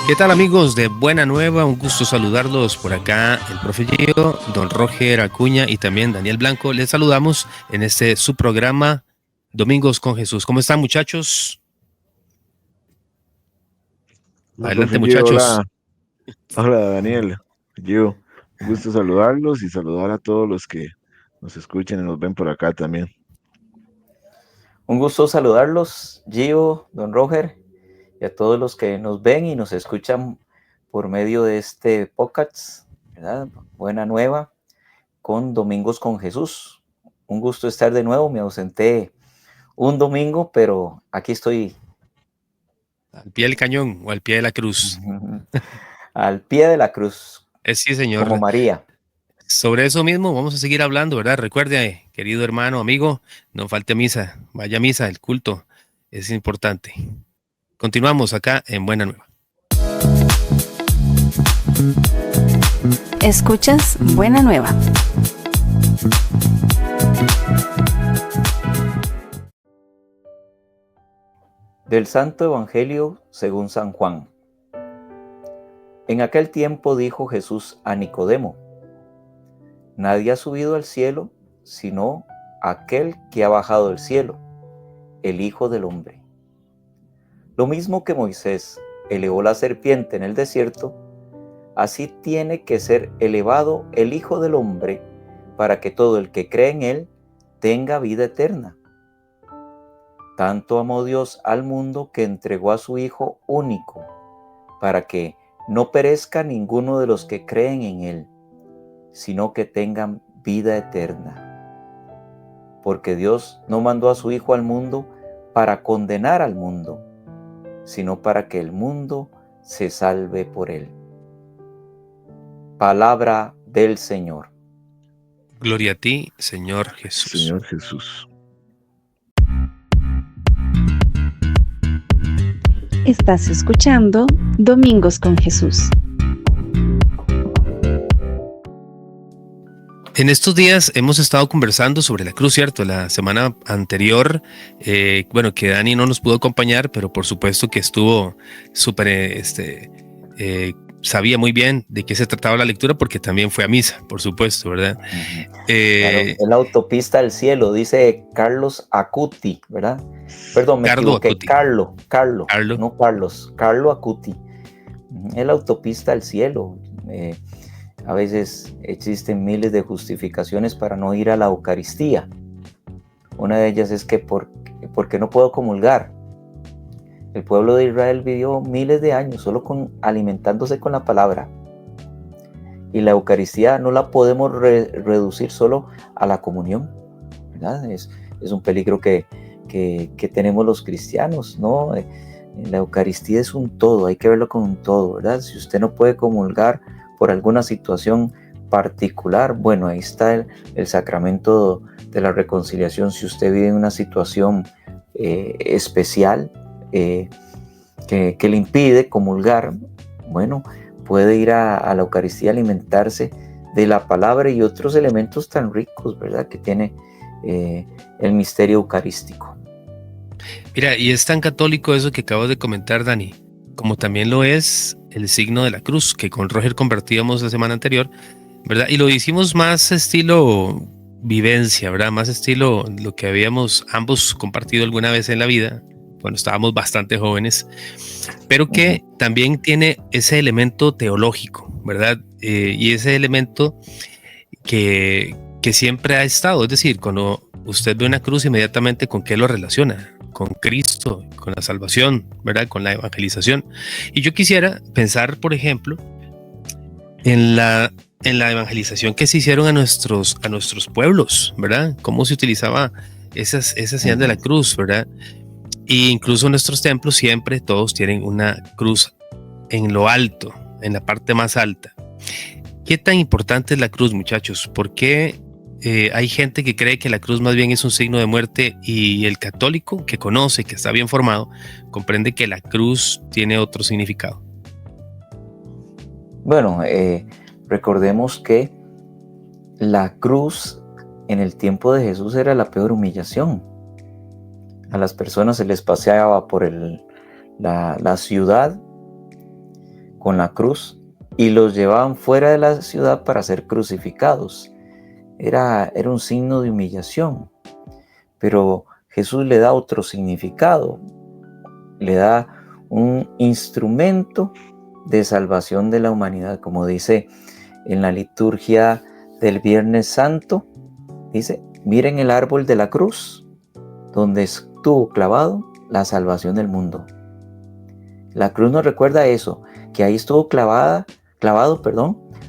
¿Qué tal, amigos de Buena Nueva? Un gusto saludarlos por acá, el profe Gio, don Roger Acuña y también Daniel Blanco. Les saludamos en este su programa Domingos con Jesús. ¿Cómo están, muchachos? Hola, Adelante, profe Gio, muchachos. hola, hola Daniel, Gio, un gusto saludarlos y saludar a todos los que nos escuchan y nos ven por acá también. Un gusto saludarlos, Gio, don Roger, y a todos los que nos ven y nos escuchan por medio de este podcast, ¿verdad? Buena Nueva, con Domingos con Jesús. Un gusto estar de nuevo, me ausenté un domingo, pero aquí estoy. Al pie del cañón o al pie de la cruz. Al pie de la cruz, Sí, como señor. María. Sobre eso mismo vamos a seguir hablando, ¿verdad? Recuerde, querido hermano, amigo, no falte misa. Vaya a misa, el culto es importante. Continuamos acá en Buena Nueva. Escuchas Buena Nueva. Del Santo Evangelio según San Juan. En aquel tiempo dijo Jesús a Nicodemo: Nadie ha subido al cielo sino aquel que ha bajado del cielo, el Hijo del Hombre. Lo mismo que Moisés elevó la serpiente en el desierto, así tiene que ser elevado el Hijo del Hombre, para que todo el que cree en él tenga vida eterna. Tanto amó Dios al mundo que entregó a su Hijo único, para que no perezca ninguno de los que creen en él, sino que tengan vida eterna. Porque Dios no mandó a su Hijo al mundo para condenar al mundo, sino para que el mundo se salve por él. Palabra del Señor. Gloria a ti, Señor Jesús. Señor Jesús. Estás escuchando Domingos con Jesús. En estos días hemos estado conversando sobre la cruz, ¿cierto? La semana anterior, que Dani no nos pudo acompañar, pero por supuesto que estuvo súper, sabía muy bien de qué se trataba la lectura porque también fue a misa, por supuesto, ¿verdad? Claro, es la autopista al cielo, dice Carlos Acuti, ¿verdad? Perdón, me Carlo equivoqué. Acuti. Carlo, Carlo. no Carlos, Carlo Acuti. Es la autopista al cielo. A veces existen miles de justificaciones para no ir a la Eucaristía. Una de ellas es que porque no puedo comulgar. El pueblo de Israel vivió miles de años solo alimentándose con la palabra. Y la Eucaristía no la podemos reducir solo a la comunión, ¿verdad? Es un peligro que tenemos los cristianos, ¿no? La Eucaristía es un todo, hay que verlo como un todo, ¿verdad? Si usted no puede comulgar por alguna situación particular, bueno, ahí está el sacramento de la reconciliación. Si usted vive en una situación especial que le impide comulgar, bueno, puede ir a la Eucaristía a alimentarse de la palabra y otros elementos tan ricos, ¿verdad?, que tiene el misterio eucarístico. Mira, y es tan católico eso que acabas de comentar, Dani, como también lo es el signo de la cruz, que con Roger convertíamos la semana anterior, ¿verdad? Y lo hicimos más estilo vivencia, ¿verdad? Más estilo lo que habíamos ambos compartido alguna vez en la vida, cuando estábamos bastante jóvenes, pero que también tiene ese elemento teológico, ¿verdad? Y ese elemento que siempre ha estado, es decir, cuando usted ve una cruz, inmediatamente ¿con qué lo relaciona? Con Cristo, con la salvación, ¿verdad? Con la evangelización. Y yo quisiera pensar, por ejemplo, en la evangelización que se hicieron a nuestros pueblos, ¿verdad? Cómo se utilizaba esa señal de la cruz, ¿verdad? E incluso en nuestros templos siempre todos tienen una cruz en lo alto, en la parte más alta. ¿Qué tan importante es la cruz, muchachos? ¿Por qué hay gente que cree que la cruz más bien es un signo de muerte y el católico que conoce, que está bien formado, comprende que la cruz tiene otro significado? Bueno, recordemos que la cruz en el tiempo de Jesús era la peor humillación. A las personas se les paseaba por la ciudad con la cruz y los llevaban fuera de la ciudad para ser crucificados. Era un signo de humillación, pero Jesús le da otro significado, le da un instrumento de salvación de la humanidad, como dice en la liturgia del Viernes Santo, dice: miren el árbol de la cruz, donde estuvo clavado la salvación del mundo. La cruz nos recuerda eso, que ahí estuvo clavado,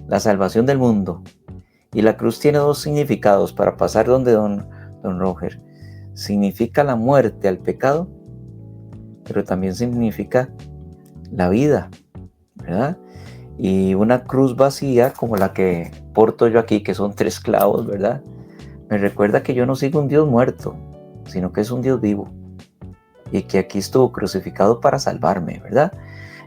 la salvación del mundo. Y la cruz tiene dos significados, para pasar donde don Roger. Significa la muerte al pecado, pero también significa la vida, ¿verdad? Y una cruz vacía, como la que porto yo aquí, que son 3 clavos, ¿verdad? Me recuerda que yo no sigo un Dios muerto, sino que es un Dios vivo. Y que aquí estuvo crucificado para salvarme, ¿verdad?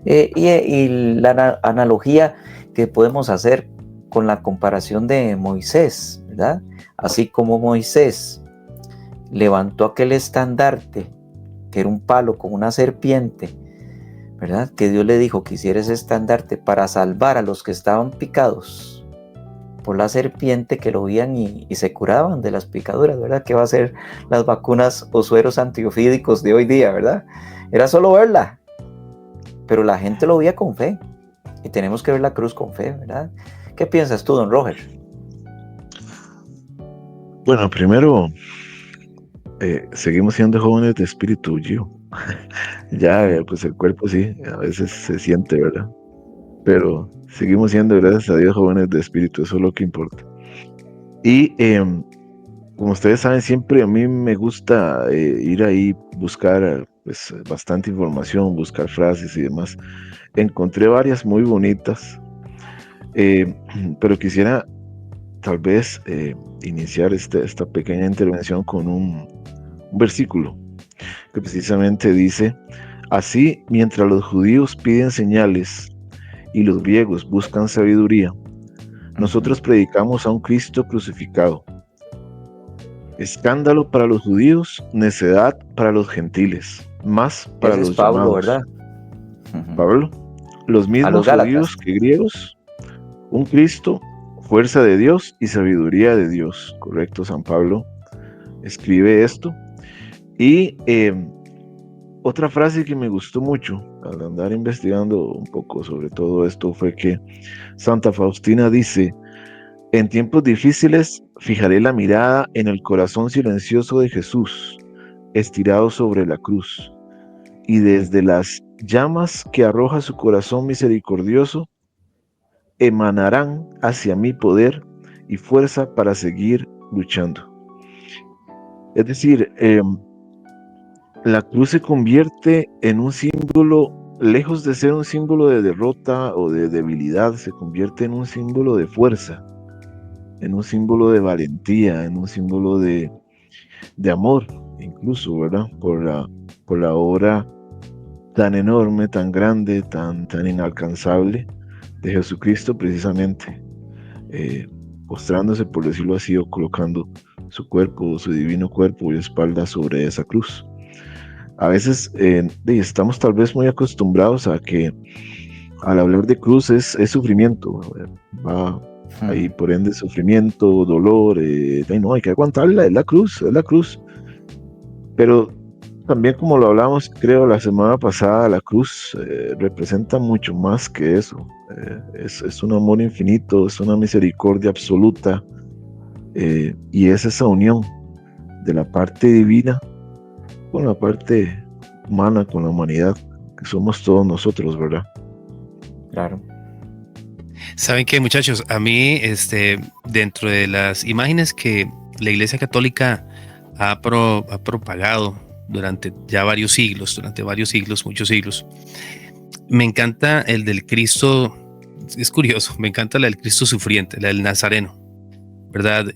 Y la analogía que podemos hacer con la comparación de Moisés, ¿verdad? Así como Moisés levantó aquel estandarte, que era un palo con una serpiente, ¿verdad? Que Dios le dijo que hiciera ese estandarte para salvar a los que estaban picados por la serpiente, que lo veían y se curaban de las picaduras, ¿verdad? Que va a ser las vacunas o sueros antiofídicos de hoy día, ¿verdad? Era solo verla, pero la gente lo veía con fe, y tenemos que ver la cruz con fe, ¿verdad? ¿Qué piensas tú, don Roger? Bueno, primero, seguimos siendo jóvenes de espíritu, Gio. Ya, pues el cuerpo sí, a veces se siente, ¿verdad? Pero seguimos siendo, gracias a Dios, jóvenes de espíritu, eso es lo que importa. Y como ustedes saben, siempre a mí me gusta ir ahí, buscar pues, bastante información, buscar frases y demás. Encontré varias muy bonitas, pero quisiera tal vez iniciar esta pequeña intervención con un versículo que precisamente dice: así, mientras los judíos piden señales y los griegos buscan sabiduría, nosotros predicamos a un Cristo crucificado. Escándalo para los judíos, necedad para los gentiles, más para los Pablo, llamados. ¿verdad? Pablo, los mismos judíos que griegos, un Cristo, fuerza de Dios y sabiduría de Dios. Correcto, San Pablo escribe esto. Y otra frase que me gustó mucho al andar investigando un poco sobre todo esto fue que Santa Faustina dice: en tiempos difíciles fijaré la mirada en el corazón silencioso de Jesús, estirado sobre la cruz, y desde las llamas que arroja su corazón misericordioso, emanarán hacia mí poder y fuerza para seguir luchando. Es decir, la cruz se convierte en un símbolo, lejos de ser un símbolo de derrota o de debilidad, se convierte en un símbolo de fuerza, en un símbolo de valentía, en un símbolo de amor, incluso, ¿verdad? Por la obra tan enorme, tan grande, tan inalcanzable de Jesucristo, precisamente, postrándose, por decirlo así, o colocando su cuerpo, su divino cuerpo y espalda sobre esa cruz. A veces estamos tal vez muy acostumbrados a que al hablar de cruz es sufrimiento, va ahí por ende sufrimiento, dolor, no, hay que aguantarla, es la cruz, pero también, como lo hablamos creo la semana pasada, la cruz representa mucho más que eso, es un amor infinito, es una misericordia absoluta, y es esa unión de la parte divina con la parte humana, con la humanidad, que somos todos nosotros, ¿verdad? Claro. ¿Saben qué, muchachos? A mí, dentro de las imágenes que la Iglesia Católica ha propagado durante varios siglos, muchos siglos, me encanta el del Cristo. Es curioso, me encanta la del Cristo sufriente, la del Nazareno, ¿verdad?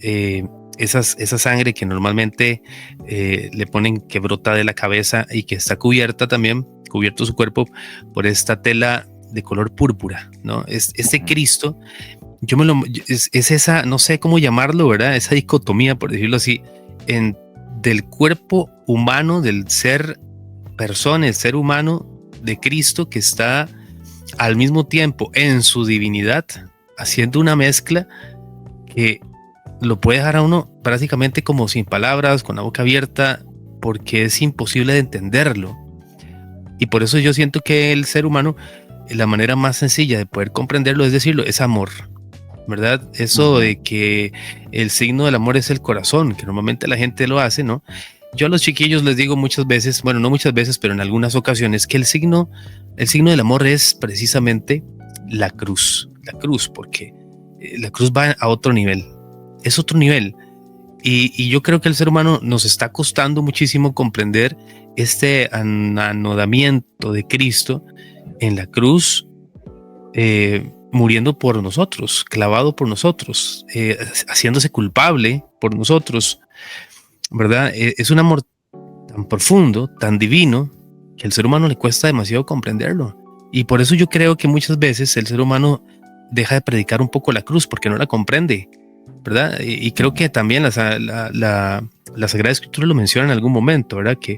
Esa sangre que normalmente le ponen, que brota de la cabeza y que está cubierto su cuerpo por esta tela de color púrpura, ¿no? Este Cristo, es esa, no sé cómo llamarlo, ¿verdad? Esa dicotomía, por decirlo así, del cuerpo humano, del ser persona, el ser humano de Cristo, que está al mismo tiempo en su divinidad, haciendo una mezcla que lo puede dejar a uno prácticamente como sin palabras, con la boca abierta, porque es imposible de entenderlo. Y por eso yo siento que el ser humano, la manera más sencilla de poder comprenderlo es decirlo, es amor, ¿verdad? Eso de que el signo del amor es el corazón, que normalmente la gente lo hace, ¿no? Yo a los chiquillos les digo muchas veces, bueno, no muchas veces, pero en algunas ocasiones, que el signo del amor es precisamente la cruz, porque la cruz va a otro nivel, es otro nivel. Y yo creo que el ser humano nos está costando muchísimo comprender este anodamiento de Cristo en la cruz, muriendo por nosotros, clavado por nosotros, haciéndose culpable por nosotros, ¿verdad? Es un amor tan profundo, tan divino, que al ser humano le cuesta demasiado comprenderlo. Y por eso yo creo que muchas veces el ser humano deja de predicar un poco la cruz porque no la comprende, ¿verdad? Y creo que también la Sagrada Escritura lo menciona en algún momento, ¿verdad? Que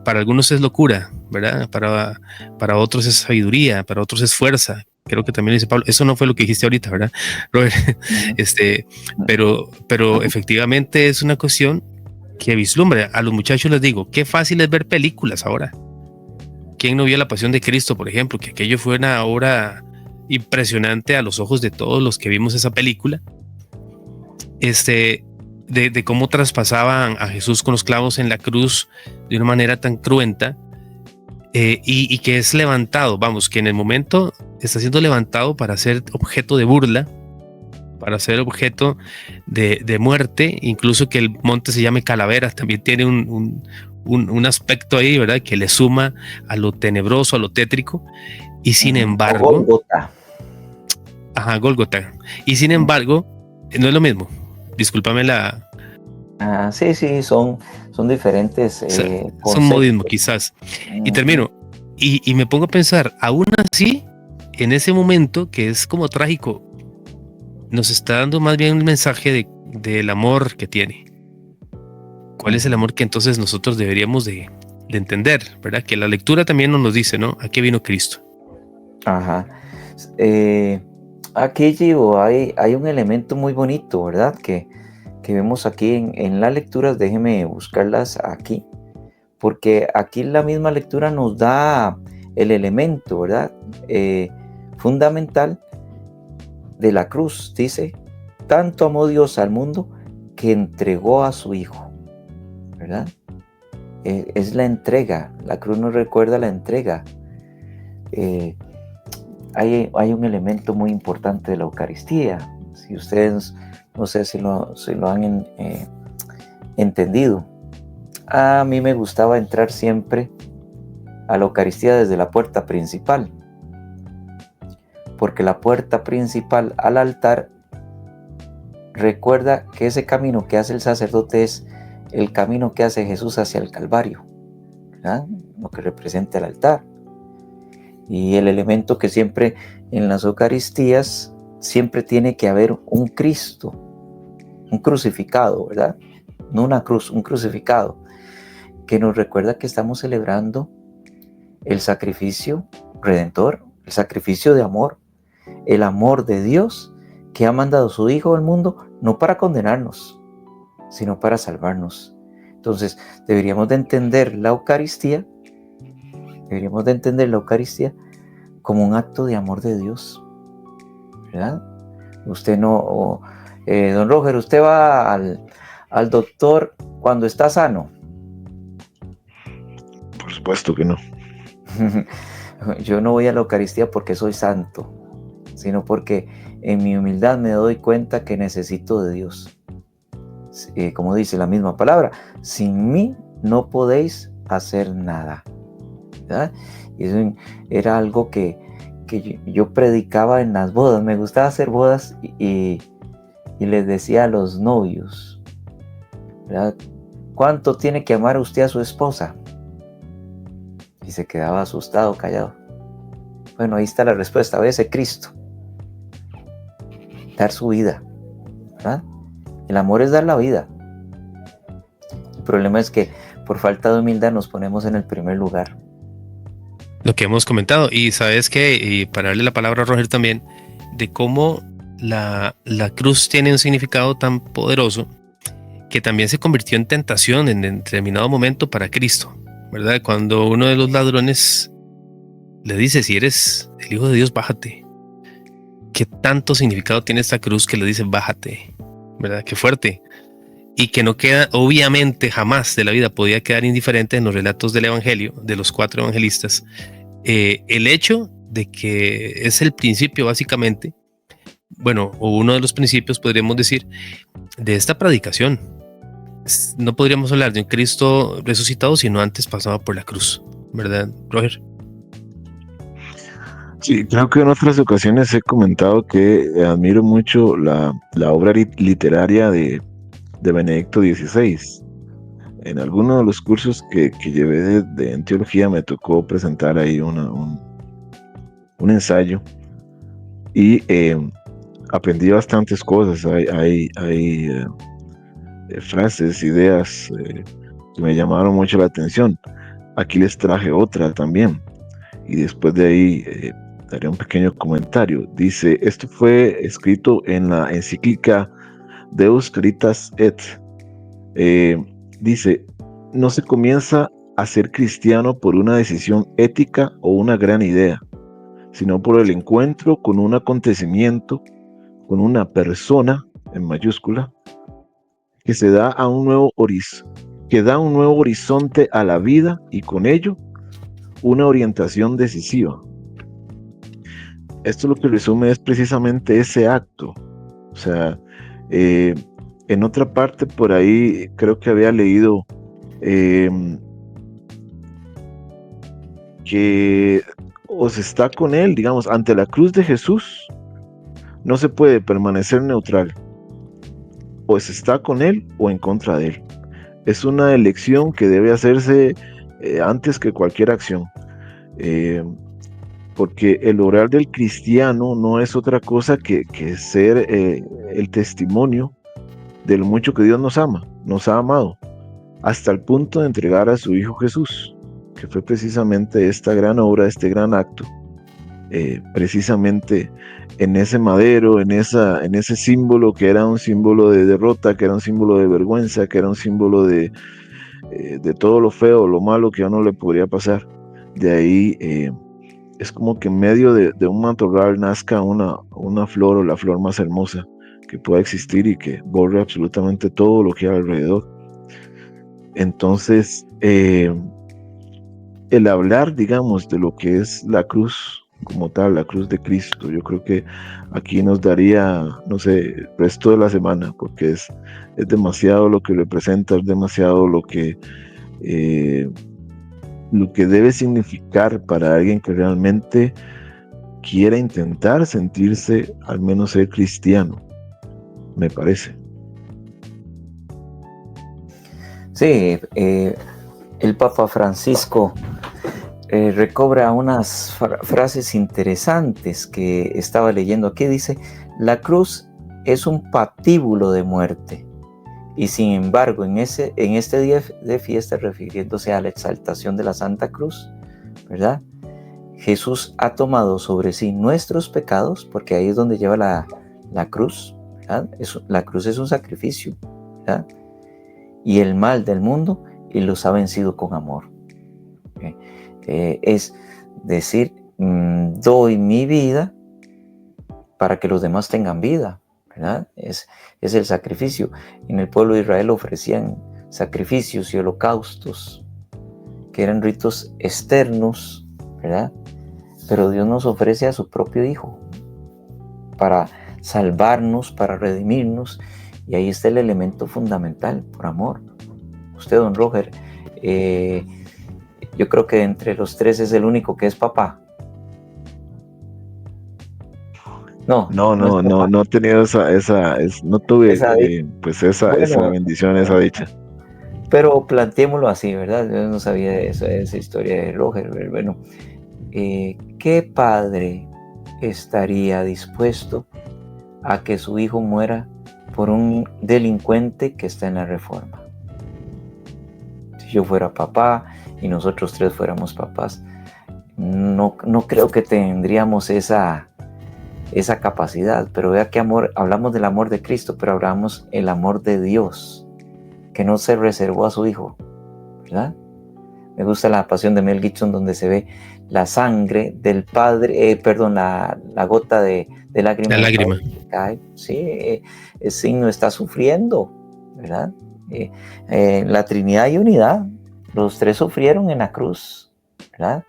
para algunos es locura, ¿verdad? Para otros es sabiduría, para otros es fuerza. Creo que también dice Pablo, eso no fue lo que dijiste ahorita, ¿verdad, Robert? Pero efectivamente es una cuestión que vislumbra. A los muchachos les digo, qué fácil es ver películas ahora. ¿Quién no vio La Pasión de Cristo, por ejemplo? Que aquello fue una obra impresionante a los ojos de todos los que vimos esa película. De cómo traspasaban a Jesús con los clavos en la cruz de una manera tan cruenta, y que es levantado, vamos, que en el momento está siendo levantado para ser objeto de burla, para ser objeto de muerte, incluso que el monte se llame Calavera, también tiene un aspecto ahí, ¿verdad? Que le suma a lo tenebroso, a lo tétrico, y sin embargo... Gólgota. Ajá, Gólgota. Y sin embargo, no es lo mismo. Discúlpame la... Sí, son diferentes. Son modismo, quizás. Y termino. Y me pongo a pensar, aún así, en ese momento, que es como trágico, nos está dando más bien un mensaje del amor que tiene. ¿Cuál es el amor que entonces nosotros deberíamos de entender? ¿Verdad? Que la lectura también nos dice, ¿no? ¿A qué vino Cristo? Ajá. Aquí, Gio, hay un elemento muy bonito, ¿verdad? Que vemos aquí en las lecturas. Déjeme buscarlas aquí, porque aquí la misma lectura nos da el elemento, ¿verdad? Fundamental de la cruz. Dice, tanto amó Dios al mundo que entregó a su Hijo, ¿verdad? Es la entrega. La cruz nos recuerda la entrega. Hay un elemento muy importante de la Eucaristía. Si ustedes, no sé si lo han entendido. A mí me gustaba entrar siempre a la Eucaristía desde la puerta principal, porque la puerta principal al altar recuerda que ese camino que hace el sacerdote es el camino que hace Jesús hacia el Calvario, ¿verdad? Lo que representa el altar. Y el elemento que siempre en las Eucaristías siempre tiene que haber un Cristo, un crucificado, ¿verdad? No una cruz, un crucificado, que nos recuerda que estamos celebrando el sacrificio redentor, el sacrificio de amor, el amor de Dios que ha mandado a su Hijo al mundo no para condenarnos, sino para salvarnos. Entonces deberíamos de entender la Eucaristía como un acto de amor de Dios, ¿verdad? Usted no, don Roger, usted va al doctor cuando está sano. Por supuesto que no. Yo no voy a la Eucaristía porque soy santo, sino porque en mi humildad me doy cuenta que necesito de Dios. Como dice la misma palabra, sin mí no podéis hacer nada, ¿verdad? Y eso era algo que yo predicaba en las bodas. Me gustaba hacer bodas y les decía a los novios, ¿verdad? ¿Cuánto tiene que amar usted a su esposa? Y se quedaba asustado, callado. Bueno, ahí está la respuesta. Ese Cristo. Dar su vida, ¿verdad? El amor es dar la vida. El problema es que por falta de humildad nos ponemos en el primer lugar. Lo que hemos comentado, y sabes que, y para darle la palabra a Roger también, de cómo la cruz tiene un significado tan poderoso que también se convirtió en tentación en determinado momento para Cristo, ¿verdad? Cuando uno de los ladrones le dice, si eres el Hijo de Dios, bájate. ¿Qué tanto significado tiene esta cruz que le dice, bájate? ¿Verdad? Qué fuerte. Y que no queda, obviamente, jamás de la vida podía quedar indiferente en los relatos del Evangelio, de los 4 evangelistas, el hecho de que es el principio, básicamente, bueno, o uno de los principios, podríamos decir, de esta predicación. No podríamos hablar de un Cristo resucitado si no antes pasaba por la cruz, ¿verdad, Roger? Sí, creo que en otras ocasiones he comentado que admiro mucho la obra literaria de Benedicto XVI. En alguno de los cursos que llevé en teología me tocó presentar ahí un ensayo y aprendí bastantes cosas. Hay frases, ideas que me llamaron mucho la atención. Aquí les traje otra también y después de ahí daré un pequeño comentario. Dice, esto fue escrito en la encíclica Deus Caritas Et. Dice, no se comienza a ser cristiano por una decisión ética o una gran idea, sino por el encuentro con un acontecimiento, con una persona, en mayúscula, que da un nuevo horizonte a la vida y con ello una orientación decisiva. Esto lo que resume es precisamente ese acto. O sea, en otra parte por ahí creo que había leído que o se está con él, digamos, ante la cruz de Jesús, no se puede permanecer neutral. O se está con él o en contra de él. Es una elección que debe hacerse antes que cualquier acción. Porque el orar del cristiano no es otra cosa que ser el testimonio de lo mucho que Dios nos ama, nos ha amado, hasta el punto de entregar a su Hijo Jesús, que fue precisamente esta gran obra, este gran acto, precisamente en ese madero, en ese símbolo que era un símbolo de derrota, que era un símbolo de vergüenza, que era un símbolo de todo lo feo, lo malo que a uno le podría pasar. De ahí es como que en medio de un matorral nazca una flor, o la flor más hermosa que pueda existir y que borre absolutamente todo lo que hay alrededor. Entonces, el hablar, digamos, de lo que es la cruz como tal, la cruz de Cristo, yo creo que aquí nos daría, no sé, el resto de la semana, porque es demasiado lo que representa, es demasiado lo que debe significar para alguien que realmente quiera intentar sentirse, al menos ser cristiano, me parece. Sí, el Papa Francisco recobra unas frases interesantes que estaba leyendo aquí. Dice, la cruz es un patíbulo de muerte. Y sin embargo, en este día de fiesta, refiriéndose a la exaltación de la Santa Cruz, ¿verdad? Jesús ha tomado sobre sí nuestros pecados, porque ahí es donde lleva la cruz, ¿verdad? La cruz es un sacrificio, ¿verdad? Y el mal del mundo, y los ha vencido con amor. Es decir, doy mi vida para que los demás tengan vida, ¿verdad? Es el sacrificio. En el pueblo de Israel ofrecían sacrificios y holocaustos, que eran ritos externos, ¿verdad? Pero Dios nos ofrece a su propio Hijo para salvarnos, para redimirnos, y ahí está el elemento fundamental, por amor. Usted, don Roger, yo creo que entre los 3 es el único que es papá. No he tenido no tuve esa bueno, bendición, esa dicha. Pero planteémoslo así, ¿verdad? Yo no sabía esa historia de Roger. Bueno, ¿qué padre estaría dispuesto a que su hijo muera por un delincuente que está en la Reforma? Si yo fuera papá y nosotros 3 fuéramos papás, no creo que tendríamos esa capacidad. Pero vea qué amor, hablamos del amor de Cristo, pero hablamos el amor de Dios, que no se reservó a su Hijo, ¿verdad? Me gusta la Pasión de Mel Gibson, donde se ve la sangre del Padre, la gota de lágrima. La lágrima. Que cae. Sí, el signo está sufriendo, ¿verdad? La Trinidad y unidad, los tres sufrieron en la cruz, ¿verdad?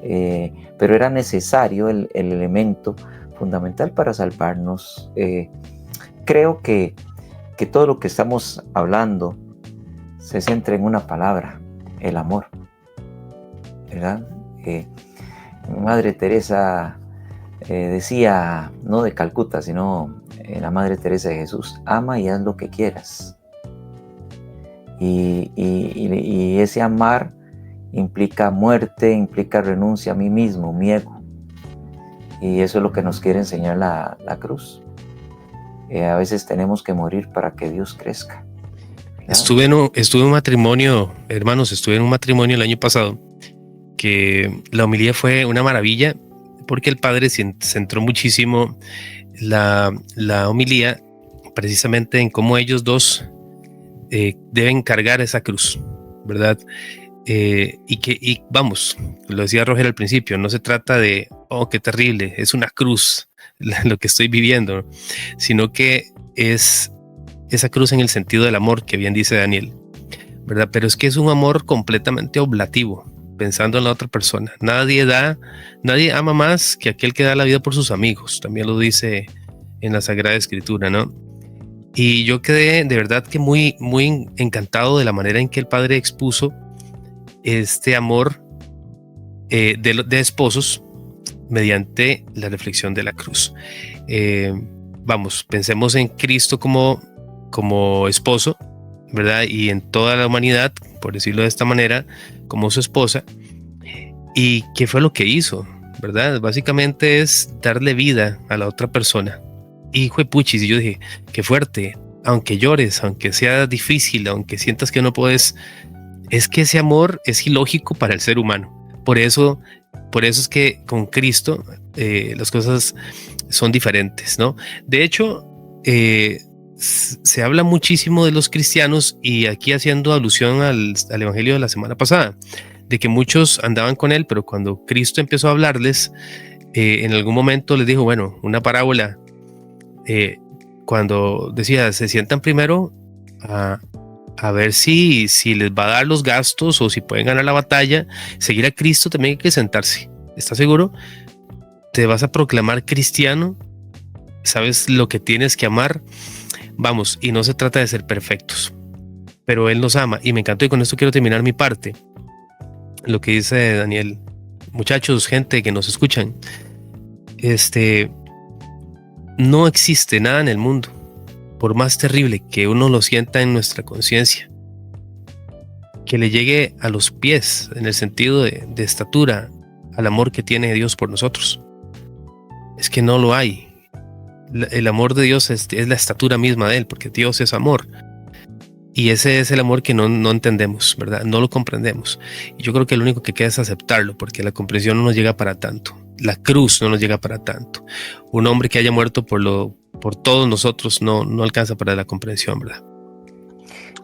Pero era necesario el elemento fundamental para salvarnos. Creo que todo lo que estamos hablando se centra en una palabra: el amor, ¿verdad? Madre Teresa decía, no de Calcuta, sino la Madre Teresa de Jesús: ama y haz lo que quieras. Y ese amar implica muerte, implica renuncia a mí mismo, mi ego. Y eso es lo que nos quiere enseñar la cruz. A veces tenemos que morir para que Dios crezca. Estuve en un matrimonio, hermanos, estuve en un matrimonio el año pasado, que la homilía fue una maravilla, porque el padre centró muchísimo la homilía precisamente en cómo ellos dos deben cargar esa cruz, ¿verdad? Y vamos, lo decía Roger al principio, no se trata de, oh, qué terrible, es una cruz lo que estoy viviendo, ¿no? Sino que es esa cruz en el sentido del amor, que bien dice Daniel, ¿verdad? Pero es que es un amor completamente oblativo, pensando en la otra persona. Nadie ama más que aquel que da la vida por sus amigos, también lo dice en la Sagrada Escritura, ¿no? Y yo quedé de verdad que muy, muy encantado de la manera en que el padre expuso este amor de esposos mediante la reflexión de la cruz. Vamos, pensemos en Cristo como esposo, ¿verdad? Y en toda la humanidad, por decirlo de esta manera, como su esposa. ¿Y qué fue lo que hizo? ¿Verdad? Básicamente es darle vida a la otra persona. Hijo de puchis, y yo dije, qué fuerte, aunque llores, aunque sea difícil, aunque sientas que no puedes, es que ese amor es ilógico para el ser humano. Por eso es que con Cristo las cosas son diferentes, ¿no? De hecho, se habla muchísimo de los cristianos, y aquí haciendo alusión al evangelio de la semana pasada, de que muchos andaban con él, pero cuando Cristo empezó a hablarles, en algún momento les dijo, bueno, una parábola, cuando decía, se sientan primero a ver si les va a dar los gastos o si pueden ganar la batalla. Seguir a Cristo también hay que sentarse. ¿Estás seguro? ¿Te vas a proclamar cristiano? ¿Sabes lo que tienes que amar? Vamos, y no se trata de ser perfectos, pero Él nos ama, y me encantó, y con esto quiero terminar mi parte. Lo que dice Daniel, muchachos, gente que nos escuchan, no existe nada en el mundo, por más terrible que uno lo sienta en nuestra conciencia, que le llegue a los pies, en el sentido de estatura, al amor que tiene Dios por nosotros. Es que no lo hay. El amor de Dios es la estatura misma de Él, porque Dios es amor. Y ese es el amor que no entendemos, ¿verdad? No lo comprendemos. Y yo creo que lo único que queda es aceptarlo, porque la comprensión no nos llega para tanto. La cruz no nos llega para tanto. Un hombre que haya muerto por todos nosotros no alcanza para la comprensión, ¿verdad?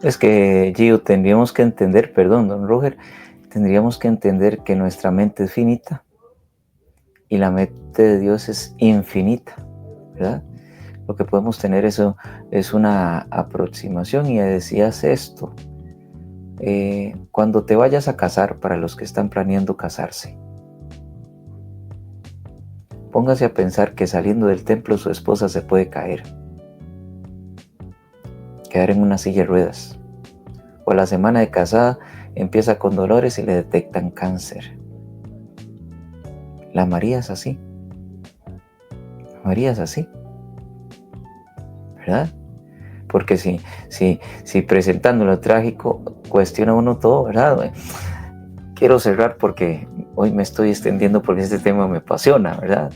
Es que, Gio, tendríamos que entender, perdón, don Roger, tendríamos que entender que nuestra mente es finita y la mente de Dios es infinita, ¿verdad? Lo que podemos tener eso es una aproximación. Y decías esto, cuando te vayas a casar, para los que están planeando casarse, póngase a pensar que saliendo del templo su esposa se puede quedar en una silla de ruedas, o la semana de casada empieza con dolores y le detectan cáncer. La María es así. La María es así, ¿verdad? Porque si presentando lo trágico cuestiona uno todo, ¿verdad? Quiero cerrar porque hoy me estoy extendiendo, porque este tema me apasiona, ¿verdad?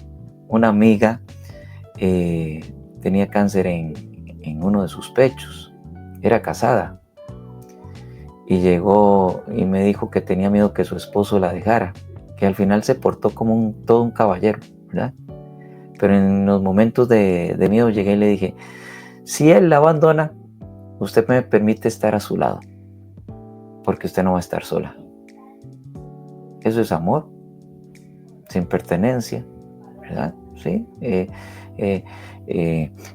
Una amiga tenía cáncer en uno de sus pechos, era casada, y llegó y me dijo que tenía miedo que su esposo la dejara, que al final se portó como todo un caballero, ¿verdad? Pero en los momentos de miedo llegué y le dije, si él la abandona, usted me permite estar a su lado, porque usted no va a estar sola. Eso es amor, sin pertenencia, ¿verdad? ¿Sí?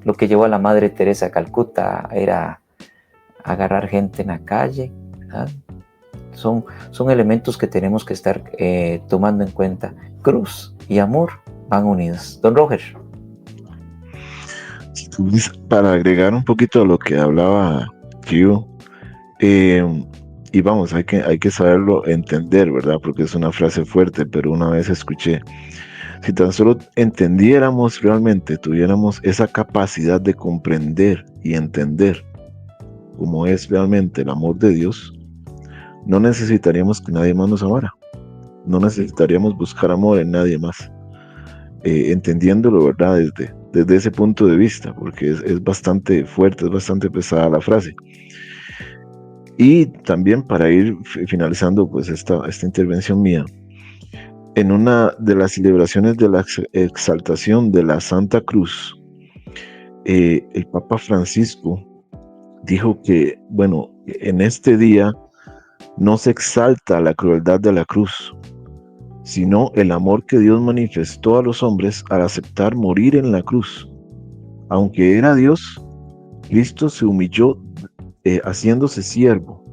Lo que llevó a la Madre Teresa a Calcuta era agarrar gente en la calle, ¿verdad? Son elementos que tenemos que estar tomando en cuenta. Cruz y amor van unidos. Don Roger. Para agregar un poquito a lo que hablaba Q, y vamos, hay que saberlo entender, ¿verdad? Porque es una frase fuerte, pero una vez escuché, si tan solo entendiéramos realmente, tuviéramos esa capacidad de comprender y entender cómo es realmente el amor de Dios, no necesitaríamos que nadie más nos amara, no necesitaríamos buscar amor en nadie más, entendiéndolo, ¿verdad? Desde ese punto de vista, porque es bastante fuerte, es bastante pesada la frase. Y también para ir finalizando pues esta intervención mía, en una de las celebraciones de la exaltación de la Santa Cruz, el Papa Francisco dijo que, bueno, en este día no se exalta la crueldad de la cruz, sino el amor que Dios manifestó a los hombres al aceptar morir en la cruz. Aunque era Dios, Cristo se humilló haciéndose siervo.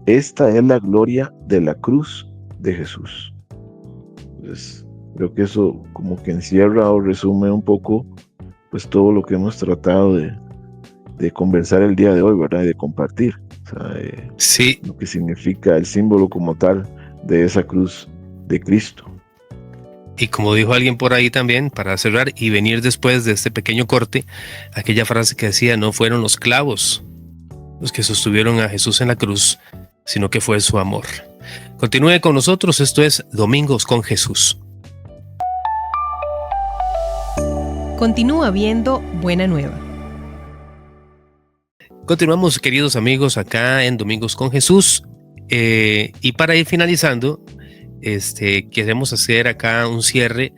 Esta es la gloria de la cruz de Jesús. Pues, creo que eso como que encierra o resume un poco pues todo lo que hemos tratado de conversar el día de hoy, ¿verdad? Y de compartir. O sea, sí. Lo que significa el símbolo como tal de esa cruz de Cristo. Y como dijo alguien por ahí también, para cerrar y venir después de este pequeño corte, aquella frase que decía, no fueron los clavos los que sostuvieron a Jesús en la cruz, sino que fue su amor. Continúe con nosotros, esto es Domingos con Jesús. Continúa viendo Buena Nueva. Continuamos, queridos amigos, acá en Domingos con Jesús. Y para ir finalizando, queremos hacer acá un cierre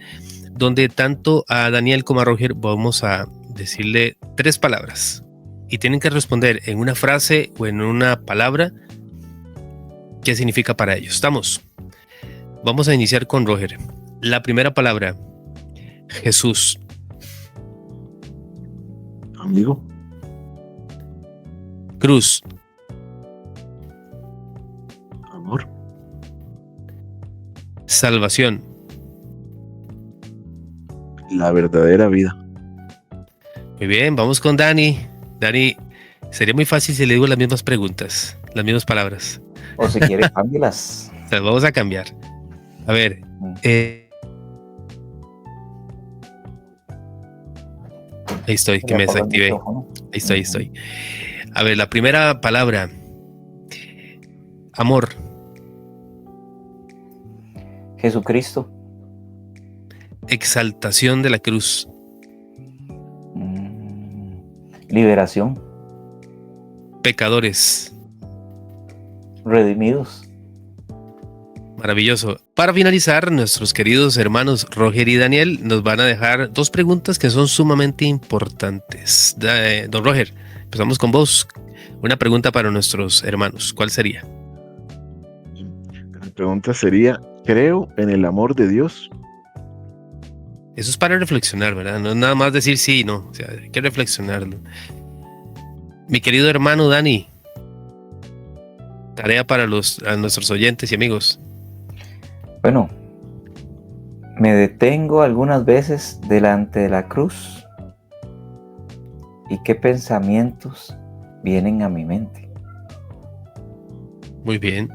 donde tanto a Daniel como a Roger vamos a decirle 3 palabras y tienen que responder en una frase o en una palabra qué significa para ellos. ¿Estamos? Vamos a iniciar con Roger. La primera palabra, Jesús. Amigo. Cruz. Amor. Salvación. La verdadera vida. Muy bien, vamos con Dani. Dani, sería muy fácil si le digo las mismas preguntas, las mismas palabras. O si quiere, cámbielas. Las vamos a cambiar. A ver. Ahí estoy, que me desactivé. Ahí estoy. A ver, la primera palabra. Amor. Jesucristo. Exaltación de la cruz. Liberación. Pecadores. Redimidos. Maravilloso. Para finalizar, nuestros queridos hermanos Roger y Daniel nos van a dejar 2 preguntas que son sumamente importantes. Don Roger, empezamos con vos. Una pregunta para nuestros hermanos. ¿Cuál sería? La pregunta sería, ¿creo en el amor de Dios? Eso es para reflexionar, ¿verdad? No es nada más decir sí, no. O sea, hay que reflexionarlo. Mi querido hermano Dani, tarea para nuestros oyentes y amigos. Bueno, me detengo algunas veces delante de la cruz y qué pensamientos vienen a mi mente. Muy bien.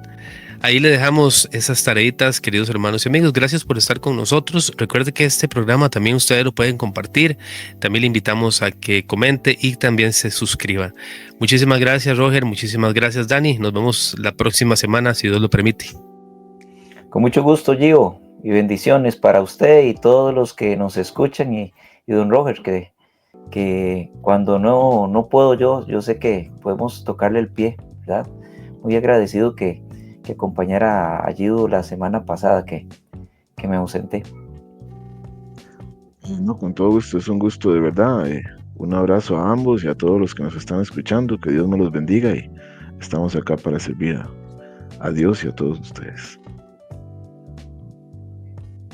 Ahí le dejamos esas tareitas, queridos hermanos y amigos. Gracias por estar con nosotros. Recuerde que este programa también ustedes lo pueden compartir. También le invitamos a que comente y también se suscriba. Muchísimas gracias, Roger. Muchísimas gracias, Dani. Nos vemos la próxima semana, si Dios lo permite. Con mucho gusto, Gio. Y bendiciones para usted y todos los que nos escuchan. Y don Roger, que cuando no puedo yo sé que podemos tocarle el pie, ¿verdad? Muy agradecido que acompañara a Gio la semana pasada, que que me ausenté. No, con todo gusto, es un gusto de verdad. Un abrazo a ambos y a todos los que nos están escuchando, que Dios me los bendiga y estamos acá para servir a Dios y a todos ustedes.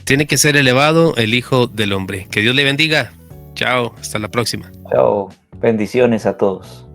Tiene que ser elevado el Hijo del Hombre. Que Dios le bendiga. Chao, hasta la próxima. Chao, bendiciones a todos.